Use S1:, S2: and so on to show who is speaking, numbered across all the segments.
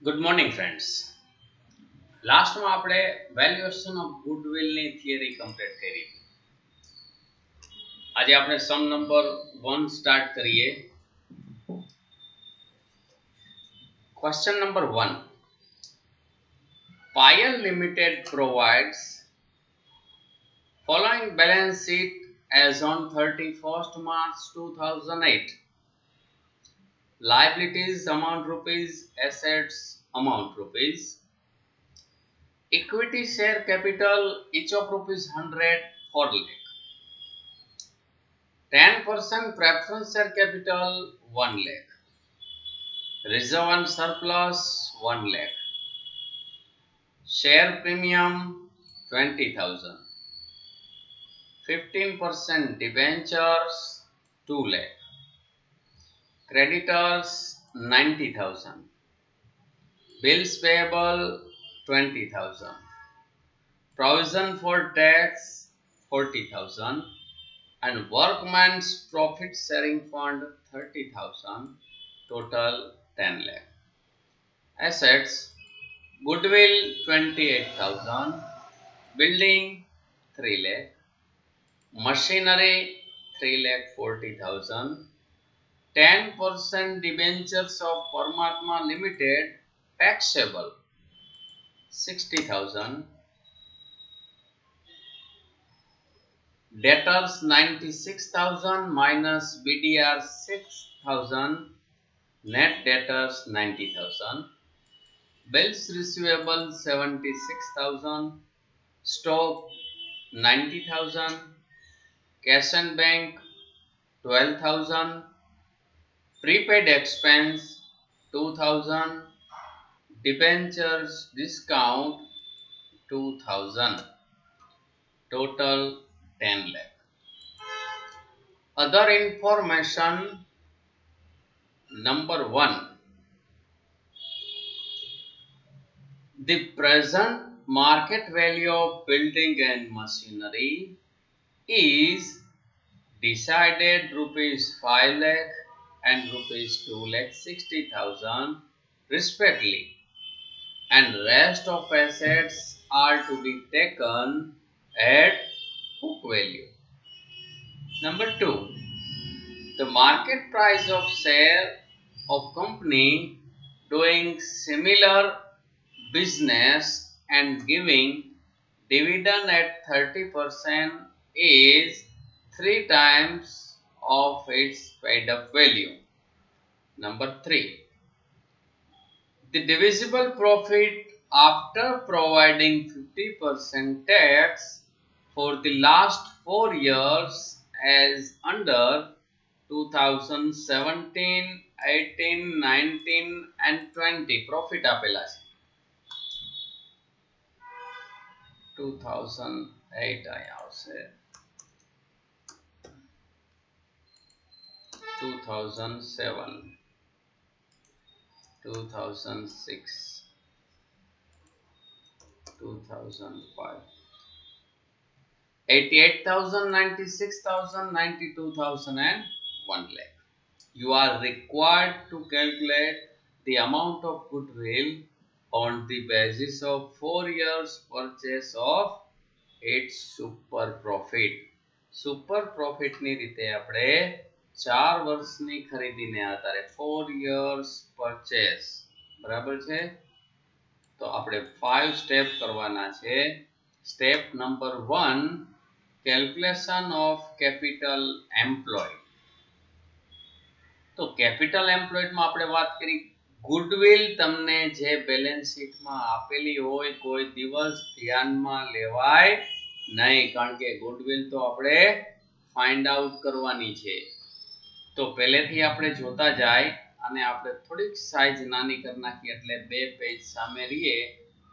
S1: Good morning friends. લાસ્ટમાં આપણે valuation of ગુડવિલની theory complete કરી. આજે આપણે સમ નંબર 1 સ્ટાર્ટ કરીએ. Question number 1. Payal limited provides following balance sheet as on 31st March 2008. Liabilities amount rupees, assets amount rupees. Equity share capital each of rupees 100 4 lakh. 10% preference share capital 1 lakh. Reserve and surplus 1 lakh. Share premium 20,000. 15% debentures 2 lakh. Creditors 90,000. Bills payable 20,000. Provision for tax 40,000. And workman's profit sharing fund 30,000. Total 10 lakh. Assets: goodwill 28,000. Building 3 lakh. Machinery 3 lakh 40,000. 10% debentures of Paramatma Limited taxable 60,000. Debtors 96,000 minus BDR 6,000. Net debtors 90,000. Bills receivable 76,000. Stock 90,000. Cash and bank 12,000. Prepaid expense 2,000. Debentures discount 2,000. Total 10 lakh. Other information. Number 1. The present market value of building and machinery is decided rupees 5 lakh and rupees 2 lakh 60,000 respectively, and rest of assets are to be taken at book value. Number 2. The market price of share of company doing similar business and giving dividend at 30% is 3 times of its paid up value. Number 3. The divisible profit after providing 50% tax for the last 4 years as under 2017, 18, 19 and 20 profit આપેલા છે. 2008 અહીંયા આવશે. 2007, 2006, 2005. 88,000, 96,000, 92,000 and 1 lakh. You are required to calculate the amount of goodwill on the basis of 4 years purchase of its super profit. Super profit ની રીતે આપણે 4 વર્ષની ખરીદીને આધારે 4 years purchase બરાબર છે. તો આપણે 5 સ્ટેપ કરવાના છે. Step number 1, calculation of capital employed. તો કેપિટલ એમ્પ્લોયડમાં આપણે વાત કરી ગુડવિલ તમને જે બેલેન્સ શીટમાં આપેલી હોય કોઈ દિવસ ધ્યાનમાં લેવાય નહીં, કારણ કે ગુડવિલ તો આપણે ફાઇન્ડ આઉટ કરવાની છે. તો પહેલેથી આપણે જોતા જાય અને આપણે થોડીક સાઈઝ નાની કરી નાખીએ એટલે 2 પેજ સામે રહીએ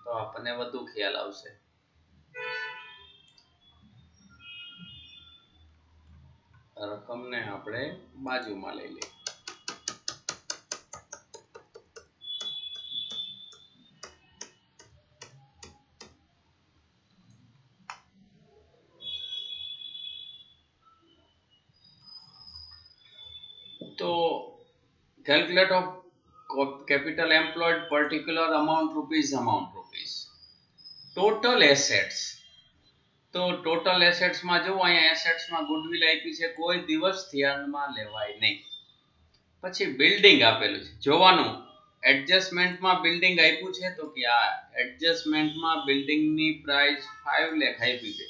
S1: તો આપણને વધુ ખ્યાલ આવશે. રકમને આપણે બાજુમાં લઈ લઈએ. તો calculate of capital employed particular amount rupees. Total assets. તો ટોટલ એસેટ્સમાં જો અહીંયા એસેટ્સમાં ગુડવિલ આપી છે, કોઈ દિવસ ધ્યાનમાં લેવાય નહીં. પછી બિલ્ડિંગ આપેલું છે, જોવાનું એડજસ્ટમેન્ટમાં બિલ્ડિંગ આપ્યું છે તો કે આ એડજસ્ટમેન્ટમાં બિલ્ડિંગની પ્રાઇસ 5 લાખ આપી છે.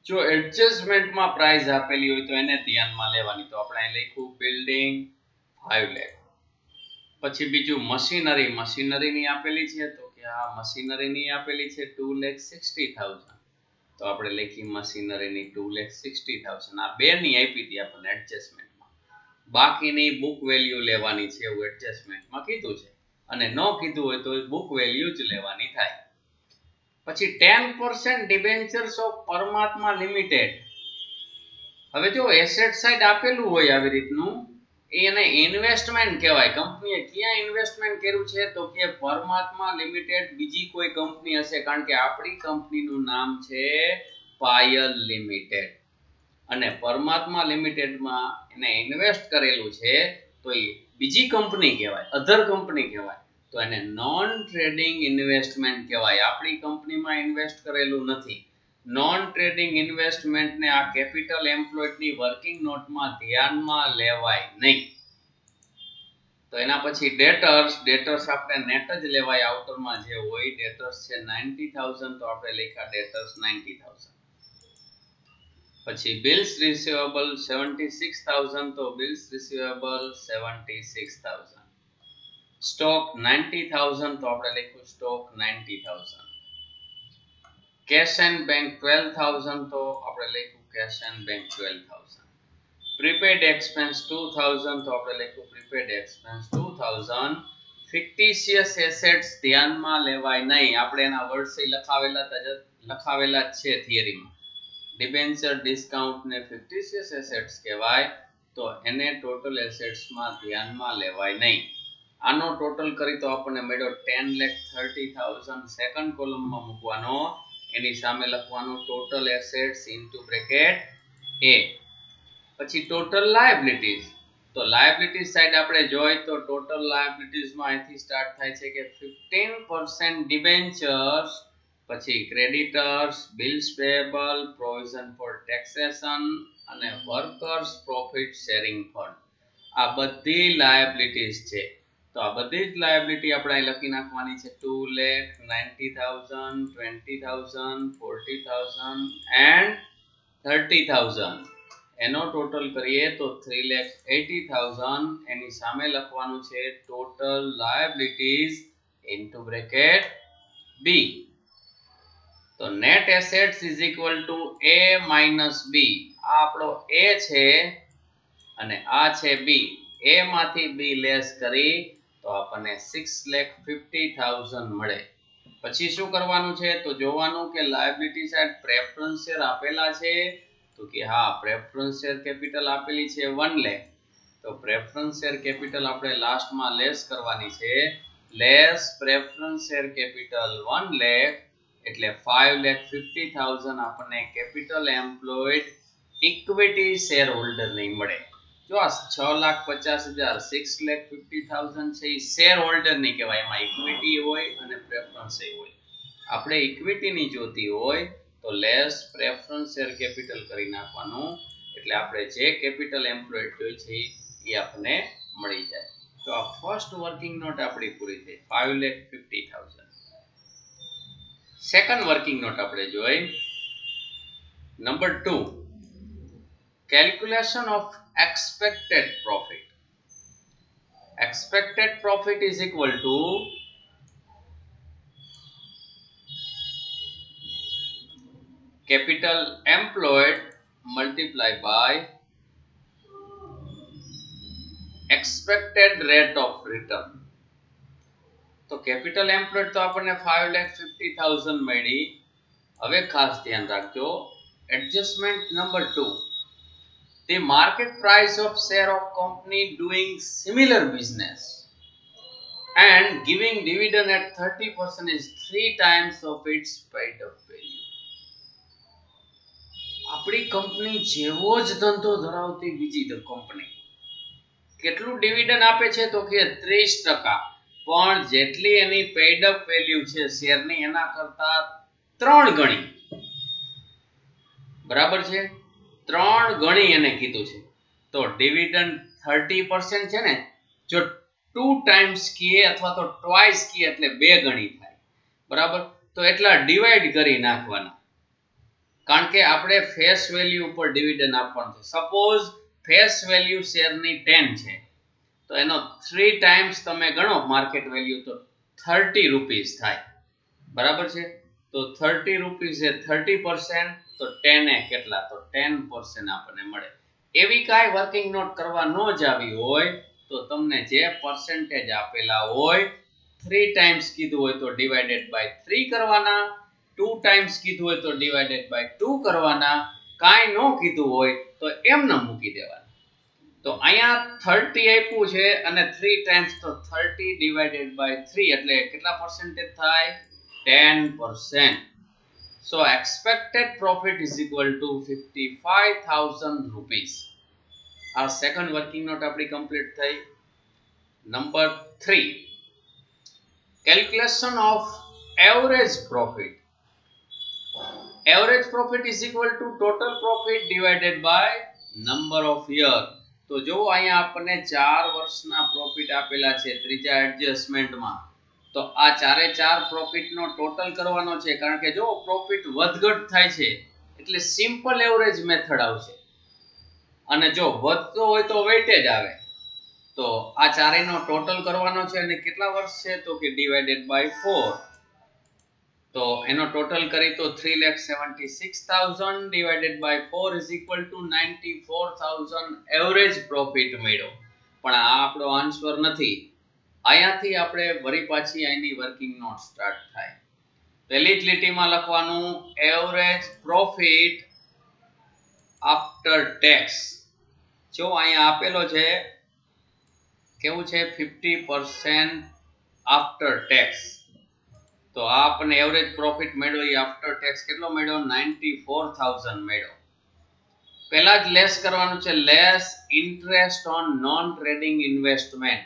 S1: જો એડજસ્ટમેન્ટમાં પ્રાઇસ આપેલી હોય તો એને ધ્યાનમાં લેવાની. તો આપણે અહીં લખ્યું બિલ્ડિંગ 5 લાખ. પછી બીજું મશીનરીની આપેલી છે તો કે આ મશીનરીની આપેલી છે 2,60,000. તો આપણે લખી મશીનરીની 2,60,000. આ બે ની આપી હતી આપણને એડજસ્ટમેન્ટમાં. બાકીની બુક વેલ્યુ લેવાની છે એવું એડજસ્ટમેન્ટમાં કીધું છે, અને ન કીધું હોય તો બુક વેલ્યુ જ લેવાની થાય. પછી 10% ડિબેન્ચર્સ ઓફ પરમાત્મા લિમિટેડ. હવે જો એસેટ સાઇડ આપેલું હોય આવી રીતનું, એને ઇન્વેસ્ટમેન્ટ કહેવાય. કંપનીએ ક્યાં ઇન્વેસ્ટમેન્ટ કર્યું છે તો કે પરમાત્મા લિમિટેડ બીજી કોઈ કંપની હશે, કારણ કે આપણી કંપનીનું નામ છે પાયલ લિમિટેડ, અને પરમાત્મા લિમિટેડમાં એને ઇન્વેસ્ટ કરેલું છે તો એ બીજી કંપની કહેવાય, અધર કંપની કહેવાય. તો એને નોન ટ્રેડિંગ ઇન્વેસ્ટમેન્ટ કહેવાય. આપણી કંપનીમાં ઇન્વેસ્ટ કરેલું નથી. નોન ટ્રેડિંગ ઇન્વેસ્ટમેન્ટને આ કેપિટલ એમ્પ્લોયડની વર્કિંગ નોટમાં ધ્યાનમાં લેવાય નહીં. તો એના પછી ડેટર્સ આપણે નેટ જ લેવાય. આઉટરમાં જે હોય ડેટર્સ છે 90,000, તો આપણે લખ્યા ડેટર્સ 90,000. પછી બિલ્સ રિસીવેબલ 76,000, તો બિલ્સ રિસીવેબલ 76,000. સ્ટોક 90,000, તો આપણે લખ્યું સ્ટોક 90,000. કેશ એન્ડ બેંક 12,000, તો આપણે લખ્યું cache and bank 12,000. Prepaid expense 2,000, તો આપણે લખ્યું પ્રીપેડ એક્સપેન્સ 2,000. ફિક્ટિશિયસ એસેટ્સ ધ્યાનમાં લેવાય નહીં. આપણે એના વર્ડ્સ લખાવેલા જ છે થિયરીમાં. ડિબેન્ચર ડિસ્કાઉન્ટ ને ફિક્ટિશિયસ એસેટ્સ કહેવાય, તો એને ટોટલ એસેટ્સમાં ધ્યાનમાં લેવાય નહીં. આનો ટોટલ કરી તો આપણને મળ્યો 10,30,000. સેકન્ડ કોલમમાં મૂકવાનો, એની સામે લખવાનું ટોટલ એસેટ્સ ઇન્ટુ બ્રેકેટ એ. પછી ટોટલ લાયબિલિટીઝ. તો લાયબિલિટીઝ સાઈડ આપણે જોઈ તો ટોટલ લાયબિલિટીઝમાં અહીંથી સ્ટાર્ટ થાય છે કે 15% ડિબેન્ચર્સ, પછી creditors, bills payable, provision for taxation અને વર્કર્સ પ્રોફિટ શેરિંગ ફંડ. આ બધી લાયબિલિટીઝ છે. તો આ બધી જ લાયબિલિટી આપણે અહીં લખી નાખવાની છે. 2,90,000, 20,000, 40,000 and 30,000. એનો ટોટલ કરીએ તો 3,80,000. એની સામે લખવાનું છે total liabilities into bracket B. તો net assets is equal to A minus B. આ આપણો એ છે અને આ છે બી. એ માંથી બી લેસ કરી તો આપણને 6,50,000 મળે. પછી શું કરવાનું છે તો જોવાનું કે લાયબિલિટી સાઈડ પ્રેફરન્સ શેર આપેલા છે તો કે હા, પ્રેફરન્સ શેર કેપિટલ આપેલી છે 1 લાખ. તો પ્રેફરન્સ શેર કેપિટલ આપણે લાસ્ટમાં લેસ કરવાની છે. Less preference share capital 1 lakh એટલે 5,50,000 આપણને capital employed equity shareholder નહીં મળે. જો આ 6,50,000 6,50,000 છે એ શેર હોલ્ડર નહીં કહેવાય. એમાં ઇક્વિટી હોય અને પ્રેફરન્સ હોય. આપણે ઇક્વિટીની જોતી હોય તો લેસ પ્રેફરન્સ શેર કેપિટલ કરી નાખવાનું, એટલે આપણે જે કેપિટલ એમ્પ્લોયડ જોઈએ છે એ આપણને મળી જાય. તો આ ફર્સ્ટ વર્કિંગ નોટ આપણી પૂરી થઈ 5,50,000. સેકન્ડ વર્કિંગ નોટ આપણે જોઈ number 2, calculation of expected profit. Expected profit is equal to capital employed multiplied by expected rate of return. તો કેપિટલ એમ્પ્લોયડ તો આપણને 5,50,000 મળી. હવે ખાસ ધ્યાન રાખજો, adjustment number 2, the market price of share of company doing similar business and giving dividend at 30% is 3 times of its paid up value. આપણી company જેવો જ ધંધો ધરાવતી બીજી કંપની કેટલું ડિવિડન્ડ આપે છે તો કે 30%, પણ જેટલી એની પેઇડ અપ વેલ્યુ છે શેરની એના કરતા 3 ગણી, બરાબર છે, 3 ગણી એને કીધું છે. તો ડિવિડન્ડ 30% છે ને, જો 2 ટાઈમ્સ કીએ અથવા તો ટ્વાઇસ કીએ એટલે 2 ગણી થાય, બરાબર. તો એટલા ડિવાઈડ કરી નાખવાના, કારણ કે આપણે ફેસ વેલ્યુ ઉપર ડિવિડન્ડ આપવાનું છે. સપોઝ ફેસ વેલ્યુ શેરની 10 છે, તો એનો 3 ટાઈમ્સ તમે ગણો માર્કેટ વેલ્યુ તો 30 રૂપીસ થાય, બરાબર છે. તો 30 રૂપીસ એ 30%, તો 10 એ કેટલા, તો 10% આપણને મળે. એવી કાંઈ વર્કિંગ નોટ કરવા ન જ આવી હોય તો તમને જે પર્સન્ટેજ આપેલા હોય, 3 ટાઈમ્સ કીધું હોય તો ડિવાઇડેડ બાય 3 કરવાના, 2 ટાઈમ્સ કીધું હોય તો ડિવાઇડેડ બાય 2 કરવાના, કાંઈ ન કીધું હોય તો એમને મૂકી દેવાના. તો અહીંયા 30 આપ્યું છે અને 3 ટાઈમ્સ, તો 30 ડિવાઇડેડ બાય 3 એટલે કેટલા પર્સન્ટેજ થાય, 10%. So expected profit is equal to 55,000 rupees. આ સેકન્ડ વર્કિંગ નોટ આપણી કમ્પ્લીટ થઈ. Number 3, calculation of average profit. Average profit is equal to total profit divided by number of year. તો જો અહીંયા આપણને 4 વર્ષના પ્રોફિટ આપેલા છે ત્રીજા એડજસ્ટમેન્ટમાં, તો આ ચારે ચાર પ્રોફિટનો ટોટલ કરવાનો છે, કારણ કે જો પ્રોફિટ વધઘટ થાય છે એટલે સિમ્પલ એવરેજ મેથડ આવશે, અને જો વધતો હોય તો વેઇટેજ આવે. તો આ ચારેયનો ટોટલ કરવાનો છે અને કેટલા વર્ષ છે તો કે ડિવાઇડેડ બાય 4. તો એનો ટોટલ કરી તો 3,76,000 divided by 4 is equal to 94,000 average profit મળ્યો. પણ આ આપણો આન્સર નથી. અહીંયાથી આપણે વળી પાછી અહીંની વર્કિંગ નોટ સ્ટાર્ટ થાય. પહેલી જ લીટીમાં લખવાનું એવરેજ પ્રોફિટ આફ્ટર ટેક્સ. જો અહીંયા આપેલો છે કેવું છે, 50% આફ્ટર ટેક્સ. તો આ આપણને એવરેજ પ્રોફિટ મળ્યો એ આફ્ટર ટેક્સ કેટલો મળ્યો, 94,000 મળ્યો. પહેલા જ લેસ કરવાનું છે, less interest on non trading investment.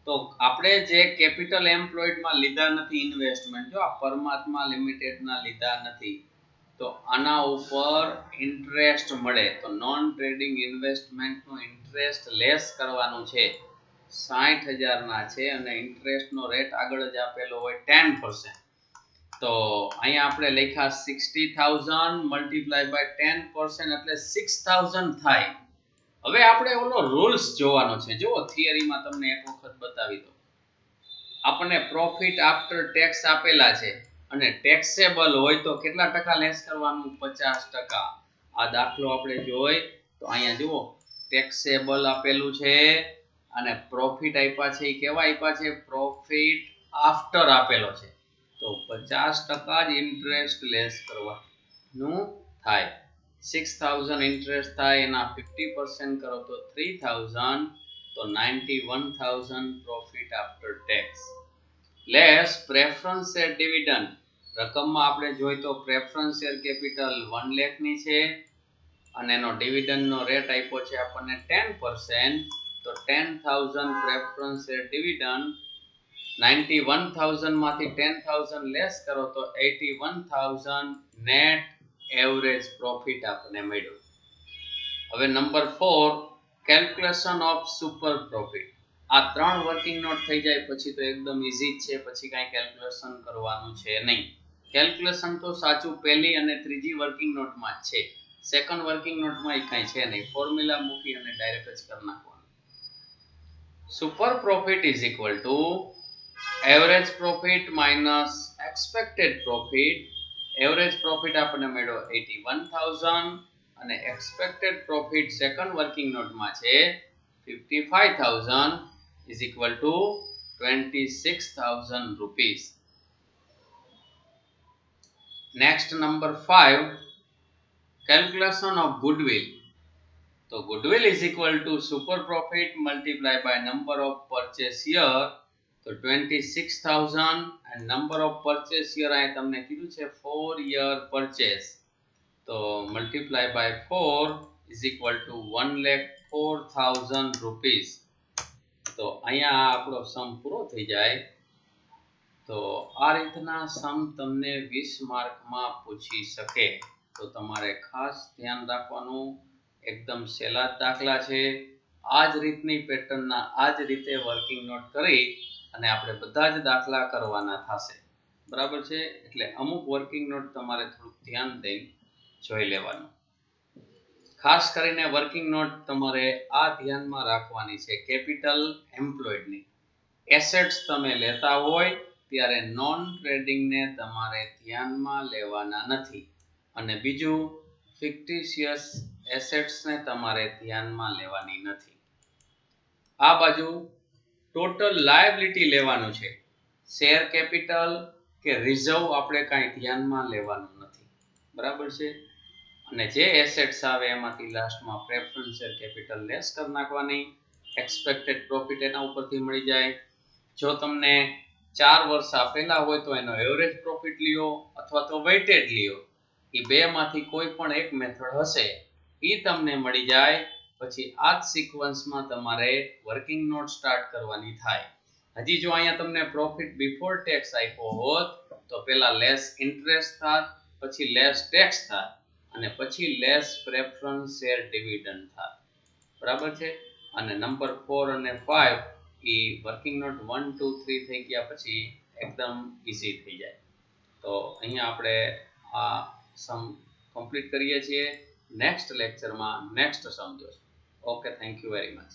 S1: તો આપણે જે કેપિટલ એમ્પ્લોયડમાં લીધા નથી ઇન્વેસ્ટમેન્ટ, જો આ પરમાત્મા લિમિટેડના લીધા નથી, તો આના ઉપર ઇન્ટરેસ્ટ મળે. તો નોન ટ્રેડિંગ ઇન્વેસ્ટમેન્ટનું ઇન્ટરેસ્ટ લેસ કરવાનું છે, 60,000 ના છે અને ઇન્ટરેસ્ટનો રેટ આગળ જ આપેલો હોય 10%. તો અહીંયા આપણે લખ્યા 60,000 મલ્ટીપ્લાય બાય 10% એટલે 6,000 થાય. હવે આપણે ઓલો રૂલ્સ જોવાનો છે. જો થિયરીમાં તમને એક વખત બતાવી દો. આપણને પ્રોફિટ આફ્ટર ટેક્સ આપેલા છે અને ટેક્સેબલ હોય તો કેટલા ટકા લેસ કરવાનું, 50%. આ દાખલો આપણે જોઈ તો અહીંયા જુઓ ટેક્સેબલ આપેલું છે અને પ્રોફિટ આપ્યા છે એ કેવા આપ્યા છે, પ્રોફિટ આફ્ટર આપેલો છે. તો 50% જ ઇન્ટરેસ્ટ લેસ કરવાનું થાય. 6,000 ઇન્ટરેસ્ટ થાય, એના 50% કરો તો 3,000, તો 91,000 profit after tax. Less preference share dividend. રકમમાં આપણે જોઈ તો પ્રેફરન્સ શેર કેપિટલ 1 લાખ ની છે અને એનો ડિવિડન્ડનો રેટ આપ્યો છે આપણને 10%. તો 10,000 પ્રેફરન્સ શેર ડિવિડન્ડ, 91,000 માંથી 10,000 લેસ કરો તો 81,000 નેટ એવરેજ પ્રોફિટ આપણને મળ્યો. હવે number 4, calculation of super profit. આ 3 વર્કિંગ નોટ થઈ જાય પછી તો એકદમ ઈઝી છે, પછી કાંઈ કેલ્ક્યુલેશન કરવાનું છે નહીં. કેલ્ક્યુલેશન તો સાચું પહેલી અને ત્રીજી વર્કિંગ નોટમાં જ છે, સેકન્ડ વર્કિંગ નોટમાં એ કાંઈ છે નહીં. ફોર્મ્યુલા મૂકી અને ડાયરેક્ટ જ કરી નાખવાનું. Super profit is equal two average profit minus expected profit. Average profit આપણને મળ્યો 81,000 અને એક્સપેક્ટેડ પ્રોફિટ સેકન્ડ વર્કિંગ નોટમાં છે 55,000 is equal to 26,000 rupees. Next number 5, calculation of goodwill. So goodwill is equal to super profit multiplied by number of purchase year. તો 26,000 and number of purchase year અહીં તમને કીધું છે 4 year purchase. તો multiply by 4 is equal to 1,04,000 rupees. તો અહીંયા આપણો સમ પૂરો થઈ જાય. તો આ રીતના સમ તમને 20 માર્કમાં પૂછી શકે તો તમારે ખાસ ધ્યાન રાખવાનું. એકદમ સહેલા દાખલા છે. આ જ રીતની પેટર્નના આ જ રીતે વર્કિંગ નોટ કરી અને આપણે બધા જ દાખલા કરવાના થશે. બરાબર છે. એટલે અમુક વર્કિંગ નોટ તમારે થોડુંક ધ્યાન દઈ જોઈ લેવાનું. ખાસ કરીને વર્કિંગ નોટ તમારે આ ધ્યાનમાં રાખવાની છે કેપિટલ એમ્પ્લોયડની. એસેટ્સ તમે લેતા હોય ત્યારે નોન ટ્રેડિંગને તમારે ધ્યાનમાં લેવાના નથી. અને બીજું ફિક્ટિશિયસ એસેટ્સને તમારે ધ્યાનમાં લેવાની નથી. આ બાજુ ટોટલ લાયબિલિટી લેવાનું છે. શેર કેપિટલ કે રિઝર્વ આપણે કાંઈ ધ્યાનમાં લેવાનું નથી. બરાબર છે. અને જે એસેટ્સ આવે એમાંથી લાસ્ટમાં પ્રેફરન્સ શેર કેપિટલ લેસ કરી નાખવાની. એક્સપેક્ટેડ પ્રોફિટ એના ઉપરથી મળી જાય. જો તમને 4 વર્ષ આપેલા હોય તો એનો એવરેજ પ્રોફિટ લ્યો અથવા તો વેઇટેડ લ્યો. એ બેમાંથી કોઈ પણ એક મેથડ હશે એ તમને મળી જાય. પછી આ જ સિક્વન્સમાં તમારે વર્કિંગ નોટ સ્ટાર્ટ કરવાની થાય. હજી જો અહીંયા તમને પ્રોફિટ બિફોર ટેક્સ આપ્યો હોત તો પહેલા લેસ ઇન્ટરેસ્ટ થાત, પછી લેસ ટેક્સ થાત અને પછી લેસ પ્રેફરન્સ શેર ડિવિડન્ડ થાત. બરાબર છે. અને નંબર 4 અને 5 એ વર્કિંગ નોટ 1 2 3 થઈ ગયા પછી એકદમ ઈઝી થઈ જાય. તો અહીંયા આપણે આ સમ કમ્પ્લીટ કરીએ છીએ. નેક્સ્ટ લેક્ચરમાં નેક્સ્ટ સમ જોઈશું. Okay, thank you very much.